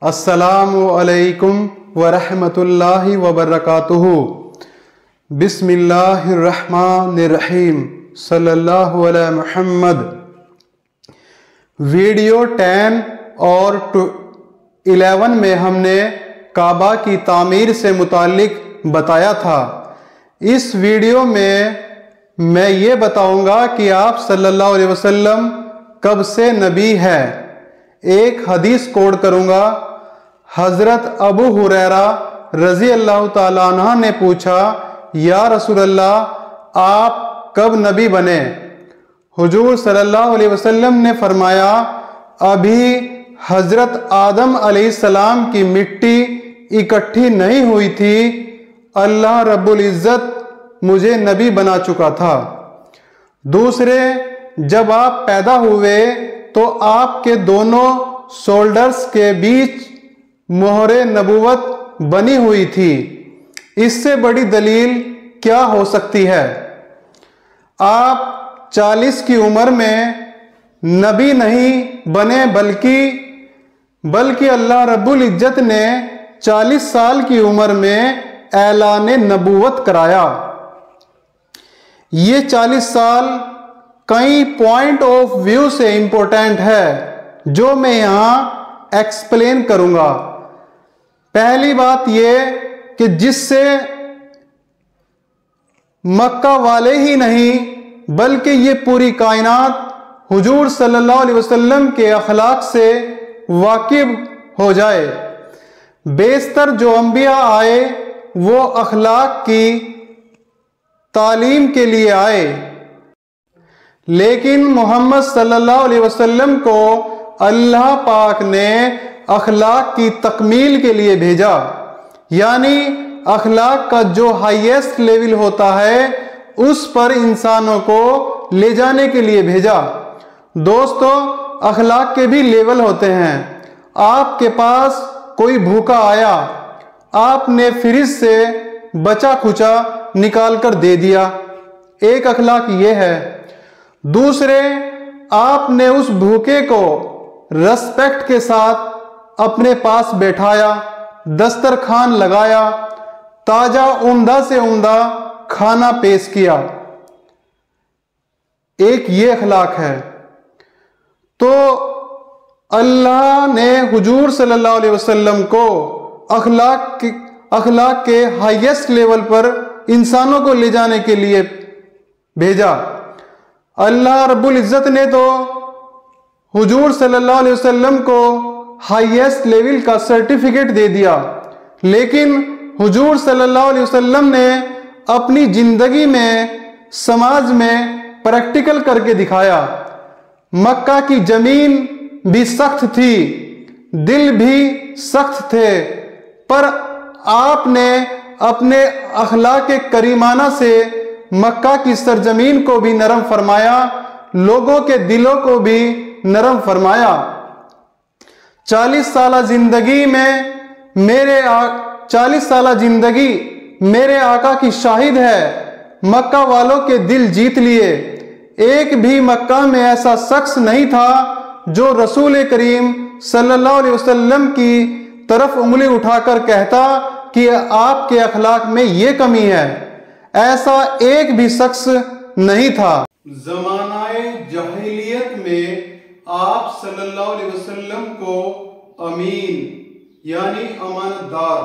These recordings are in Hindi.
अस्सलामु अलैकुम वरहमतुल्लाहि वबरकातुहू। बिस्मिल्लाहिर्रहमानिर्रहीम। सल्लल्लाहु अला मुहम्मद। वीडियो 10 और 11 में हमने काबा की तामीर से मुतालिक बताया था। इस वीडियो में मैं ये बताऊंगा कि आप सल्लल्लाहु अलैहि वसल्लम कब से नबी है। एक हदीस कोड करूंगा। हजरत अबू हुरैरा रजी अल्लाह ताला अन्हु ने पूछा, या रसूल अल्लाह, आप कब नबी बने? हुजूर सल्लल्लाहु अलैहि वसल्लम ने फरमाया, अभी हजरत आदम अलैहिस्सलाम की मिट्टी इकट्ठी नहीं हुई थी, अल्लाह रब्बुल इज्जत मुझे नबी बना चुका था। दूसरे, जब आप पैदा हुए तो आपके दोनों शोल्डर्स के बीच मोहरे नबूवत बनी हुई थी। इससे बड़ी दलील क्या हो सकती है? आप 40 की उम्र में नबी नहीं बने, बल्कि अल्लाह रब्बुल इज्जत ने 40 साल की उम्र में ऐलान नबूवत कराया। ये 40 साल कई पॉइंट ऑफ व्यू से इंपॉर्टेंट है, जो मैं यहां एक्सप्लेन करूंगा। पहली बात यह कि जिससे मक्का वाले ही नहीं बल्कि ये पूरी कायनात हुजूर सल्लल्लाहु अलैहि वसल्लम के अखलाक से वाकिफ हो जाए। बेशतर जो अंबिया आए वो अखलाक की तालीम के लिए आए, लेकिन मोहम्मद सल्लल्लाहु अलैहि वसल्लम को अल्लाह पाक ने अखलाक की तकमील के लिए भेजा, यानी अखलाक का जो हाईएस्ट लेवल होता है उस पर इंसानों को ले जाने के लिए भेजा। दोस्तों, अखलाक के भी लेवल होते हैं। आपके पास कोई भूखा आया, आपने फ्रिज से बचा खुचा निकाल कर दे दिया, एक अखलाक ये है। दूसरे, आपने उस भूखे को रिस्पेक्ट के साथ अपने पास बैठाया, दस्तरखान लगाया, ताजा उम्दा से उम्दा खाना पेश किया, एक ये अखलाक है। तो अल्लाह ने हुजूर सल्लल्लाहु अलैहि वसल्लम को अखलाक के हाईएस्ट लेवल पर इंसानों को ले जाने के लिए भेजा। अल्लाह रब्बुल इज्जत ने तो हुजूर सल्लल्लाहु अलैहि वसल्लम को हाईएस्ट लेवल का सर्टिफिकेट दे दिया, लेकिन हुजूर सल्लल्लाहु अलैहि वसल्लम ने अपनी जिंदगी में, समाज में प्रैक्टिकल करके दिखाया। मक्का की जमीन भी सख्त थी, दिल भी सख्त थे, पर आपने अपने अखलाक करीमाना से मक्का की सरजमीन को भी नरम फरमाया, लोगों के दिलों को भी नरम फरमाया। 40 साल जिंदगी मेरे आका की शाहिद है, मक्का वालों के दिल जीत लिए। एक भी मक्का में ऐसा शख्स नहीं था जो रसूल करीम सल्लल्लाहु अलैहि वसल्लम की तरफ उंगली उठाकर कहता कि आपके अखलाक में ये कमी है। ऐसा एक भी शख्स नहीं था। ज़मानाए जahiliyyat में आप सल्लल्लाहु अलैहि वसल्लम को अमीन यानी अमानतदार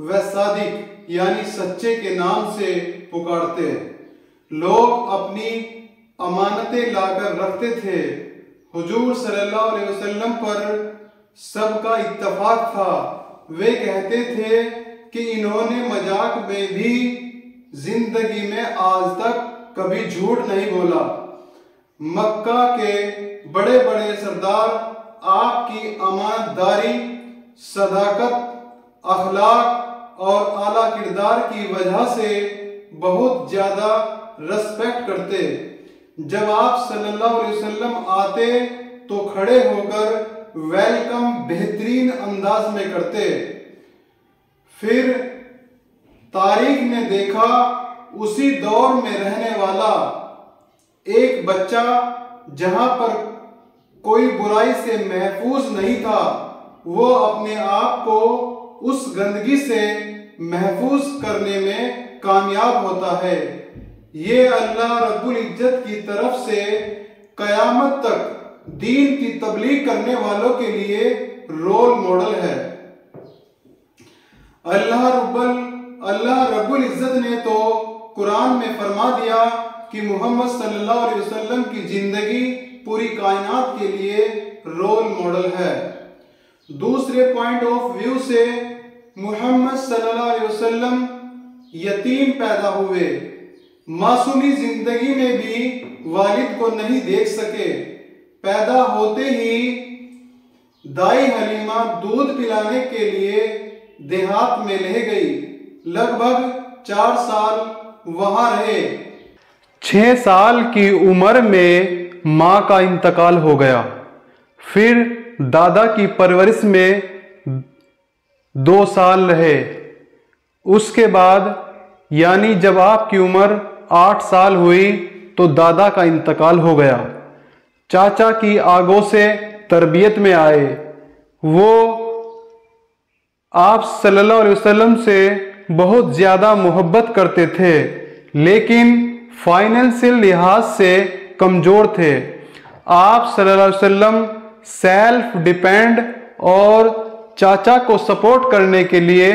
व सादिक यानी सच्चे के नाम से पुकारते। लोग अपनी अमानतें लाकर रखते थे। हुजूर सल्लल्लाहु अलैहि वसल्लम पर सबका इत्तफाक था। वे कहते थे कि इन्होंने मजाक में भी जिंदगी में आज तक कभी झूठ नहीं बोला। मक्का के बड़े बड़े सरदार आपकी अमानतदारी, सदाकत, अखलाक और आला किरदार की वजह से बहुत ज्यादा रिस्पेक्ट करते। जब आप सल्लल्लाहु अलैहि वसल्लम आते तो खड़े होकर वेलकम बेहतरीन अंदाज में करते। फिर तारीख ने देखा, उसी दौर में रहने वाला एक बच्चा जहां पर कोई बुराई से महफूज नहीं था, वो अपने आप को उस गंदगी से महफूज करने में कामयाब होता है। ये अल्लाह रब्बुल इज्जत की तरफ से कयामत तक दीन की तबलीग करने वालों के लिए रोल मॉडल है। अल्लाह रब्बुल इज्जत ने तो कुरान में फरमा दिया कि मोहम्मद सल्लल्लाहु अलैहि वसल्लम की जिंदगी पूरी कायनात के लिए रोल मॉडल है। दूसरे पॉइंट ऑफ व्यू से मोहम्मद सल्लल्लाहु अलैहि वसल्लम यतीम पैदा हुए, मासूमी जिंदगी में भी वालिद को नहीं देख सके। पैदा होते ही दाई हलीमा दूध पिलाने के लिए देहात में ले गई। लगभग 4 साल वहां रहे। 6 साल की उम्र में मां का इंतकाल हो गया। फिर दादा की परवरिश में 2 साल रहे। उसके बाद यानी जब आपकी उम्र 8 साल हुई तो दादा का इंतकाल हो गया। चाचा की आगों से तरबियत में आए। वो आप सल्लल्लाहु अलैहि वसल्लम से बहुत ज़्यादा मोहब्बत करते थे, लेकिन फाइनेंशियल लिहाज से कमज़ोर थे। आप सल्लल्लाहु अलैहि वसल्लम सेल्फ डिपेंड और चाचा को सपोर्ट करने के लिए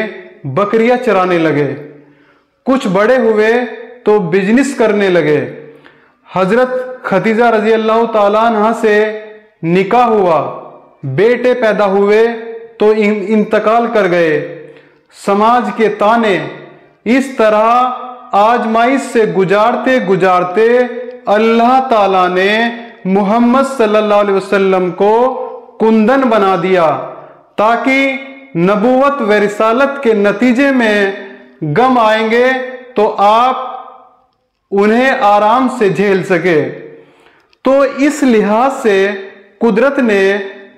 बकरियां चराने लगे। कुछ बड़े हुए तो बिजनेस करने लगे। हजरत खदीजा रजी अल्लाह ताला अन्हा से निकाह हुआ। बेटे पैदा हुए तो इंतकाल कर गए। समाज के ताने इस तरह आजमाइश से गुजारते गुजारते अल्लाह ताला ने मोहम्मद सल्लल्लाहु अलैहि वसल्लम को कुंदन बना दिया, ताकि नबूवत व रिसालत के नतीजे में गम आएंगे तो आप उन्हें आराम से झेल सके। तो इस लिहाज से कुदरत ने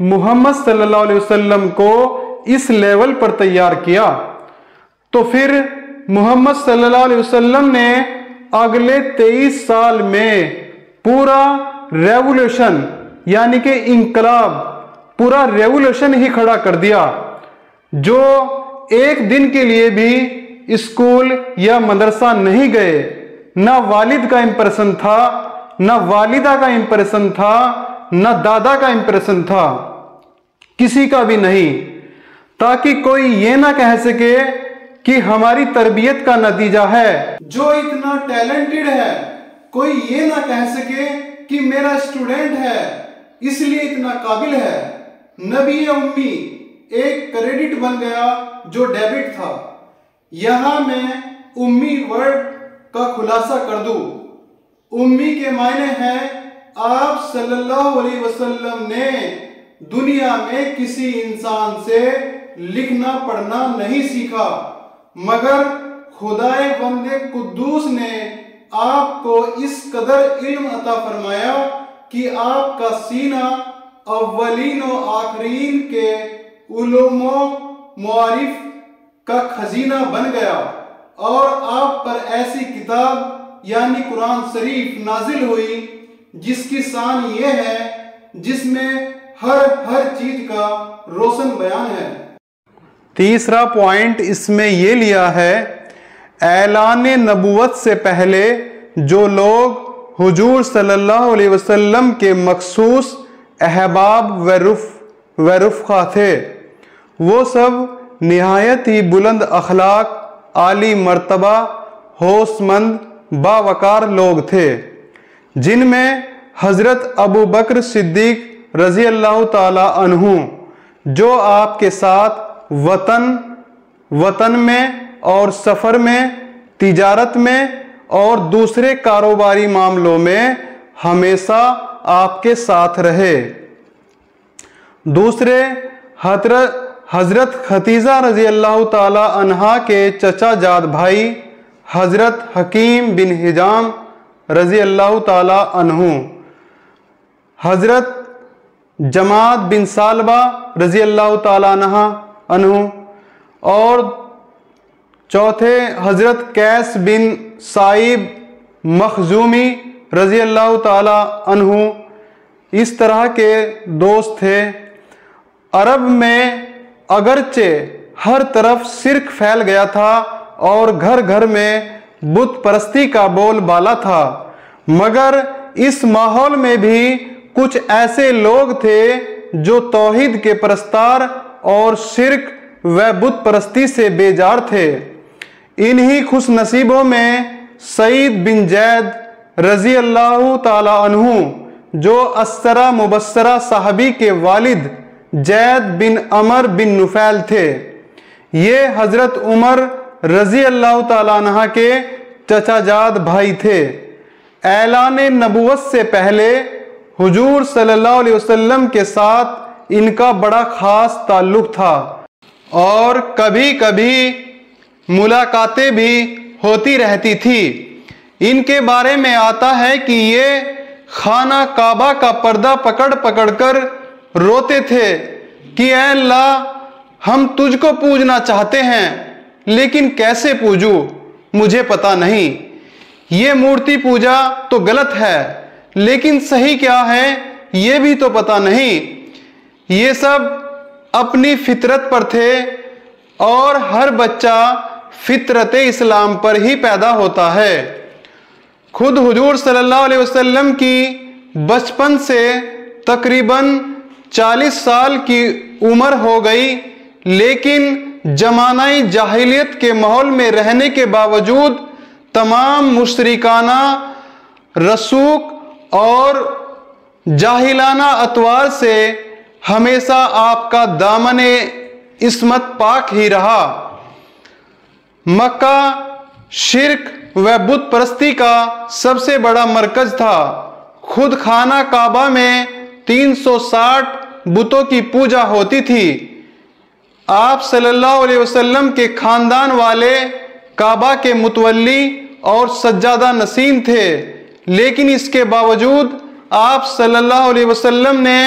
मोहम्मद सल्लल्लाहु अलैहि वसल्लम को इस लेवल पर तैयार किया। तो फिर मोहम्मद सल्लल्लाहु अलैहि वसल्लम ने अगले 23 साल में पूरा रेवोल्यूशन यानी कि इंकलाब, पूरा रेवोल्यूशन ही खड़ा कर दिया। जो एक दिन के लिए भी स्कूल या मदरसा नहीं गए, ना वालिद का इंप्रेशन था, ना वालिदा का इंप्रेशन था, ना दादा का इंप्रेशन था, किसी का भी नहीं, ताकि कोई ये ना कह सके कि हमारी तरबियत का नतीजा है। जो इतना टैलेंटेड है, कोई ये ना कह सके कि मेरा स्टूडेंट है इसलिए इतना काबिल है। नबी उम्मी एक क्रेडिट बन गया जो डेबिट था। यहां मैं उम्मी वर्ड का खुलासा कर दूं। उम्मी के मायने हैं आप सल्लल्लाहु अलैहि वसल्लम ने दुनिया में किसी इंसान से लिखना पढ़ना नहीं सीखा, मगर खुदाए बंदे कुद्दूस ने आपको इस कदर इल्म अता फरमाया कि आपका सीना अव्वलीन और आखरीन के उलूमो मुआरिफ का खजीना बन गया और आप पर ऐसी किताब यानी कुरान शरीफ नाजिल हुई जिसकी शान ये है जिसमें हर चीज का रोशन बयान है। तीसरा पॉइंट इसमें ये लिया है, ऐलान नबूवत से पहले जो लोग हुजूर सल्लल्लाहु अलैहि वसल्लम के मखसूस अहबाब व रुफ़क़ा थे, वो सब निहायत ही बुलंद अखलाक, आली मर्तबा, होशमंद, बावकार लोग थे, जिनमें हज़रत अबू बकर सिद्दीक रज़ी अल्लाह ताला अन्हु, जो आपके साथ वतन में और सफ़र में, तिजारत में और दूसरे कारोबारी मामलों में हमेशा आपके साथ रहे। दूसरे हज़रत खदीजा रज़ी अल्लाह ताला अन्हा के चचा जाद भाई हज़रत हकीम बिन हिजाम रज़ी अल्लाह ताला अन्हु, हज़रत जमात बिन सालबा रज़ी अल्लाह ताला अन्हु और चौथे हज़रत कैस बिन साइब मखजूमी रज़ी अल्लाह ताला अन्हु। इस तरह के दोस्त थे। अरब में अगरचे हर तरफ शिर्क फैल गया था और घर घर में बुत परस्ती का बोलबाला था, मगर इस माहौल में भी कुछ ऐसे लोग थे जो तौहीद के परस्तार और शिर्क व बुत परस्ती से बेजार थे। इन्हीं खुश नसीबों में सईद बिन जैद रजी अल्लाह ताला अन्हु, जो अस्सरा मुबस्सरा साहबी के वालिद जैद बिन अमर बिन नुफैल थे, ये हजरत उमर रजी अल्लाह ताला अन्हा के चचाजाद भाई थे। ऐलान नबुवत से पहले हुजूर सल्लल्लाहु अलैहि वसल्लम के साथ इनका बड़ा खास ताल्लुक था और कभी कभी मुलाकातें भी होती रहती थी। इनके बारे में आता है कि ये खाना काबा का पर्दा पकड़ पकड़ कर रोते थे कि ऐ अल्लाह, हम तुझको पूजना चाहते हैं, लेकिन कैसे पूजूं मुझे पता नहीं। ये मूर्ति पूजा तो गलत है, लेकिन सही क्या है ये भी तो पता नहीं। ये सब अपनी फितरत पर थे और हर बच्चा फितरत इस्लाम पर ही पैदा होता है। खुद हुजूर सल्लल्लाहु अलैहि वसल्लम की बचपन से तकरीबन 40 साल की उम्र हो गई, लेकिन जमानाई जाहिलियत के माहौल में रहने के बावजूद तमाम मुशरिकाना रसूख और जाहिलाना अतवार से हमेशा आपका दामने इस्मत पाक ही रहा। मक्का शिर्क व बुत परस्ती का सबसे बड़ा मरकज था। खुद खाना काबा में 360 बुतों की पूजा होती थी। आप सल्लल्लाहु अलैहि वसल्लम के खानदान वाले काबा के मुतवल्ली और सज्जादा नसीन थे, लेकिन इसके बावजूद आप सल्लल्लाहु अलैहि वसल्लम ने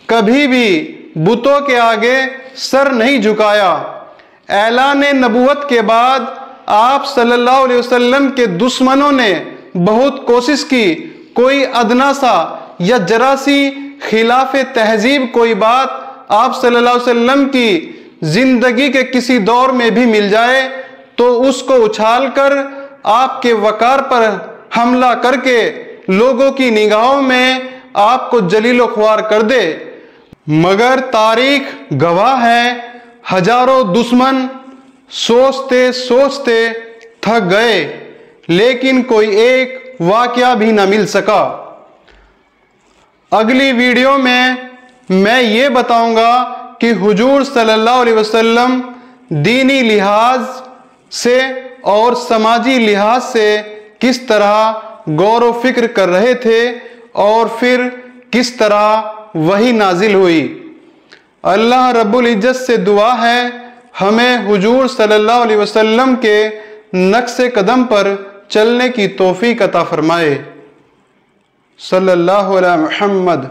कभी भी बुतों के आगे सर नहीं झुकाया। ऐलान नबुवत के बाद आप सल्लल्लाहु अलैहि वसल्लम के दुश्मनों ने बहुत कोशिश की, कोई अदना सा या जरा सी खिलाफ तहजीब कोई बात आप सल्लल्लाहु अलैहि वसल्लम की जिंदगी के किसी दौर में भी मिल जाए तो उसको उछालकर आपके वकार पर हमला करके लोगों की निगाहों में आपको जलीलो ख्वार कर दे। मगर तारीख गवाह है, हजारों दुश्मन सोचते सोचते थक गए, लेकिन कोई एक वाकया भी न मिल सका। अगली वीडियो में मैं ये बताऊंगा कि हुजूर सल्लल्लाहु अलैहि वसल्लम दीनी लिहाज से और समाजी लिहाज से किस तरह गौर व फिक्र कर रहे थे और फिर किस तरह वही नाजिल हुई। अल्लाह रब्बुल इज्जत से दुआ है हमें हुजूर सल्लल्लाहु अलैहि वसल्लम के नक्शे कदम पर चलने की तौफीक अता फरमाए। सल्लल्लाहु अलैहि मुहम्मद।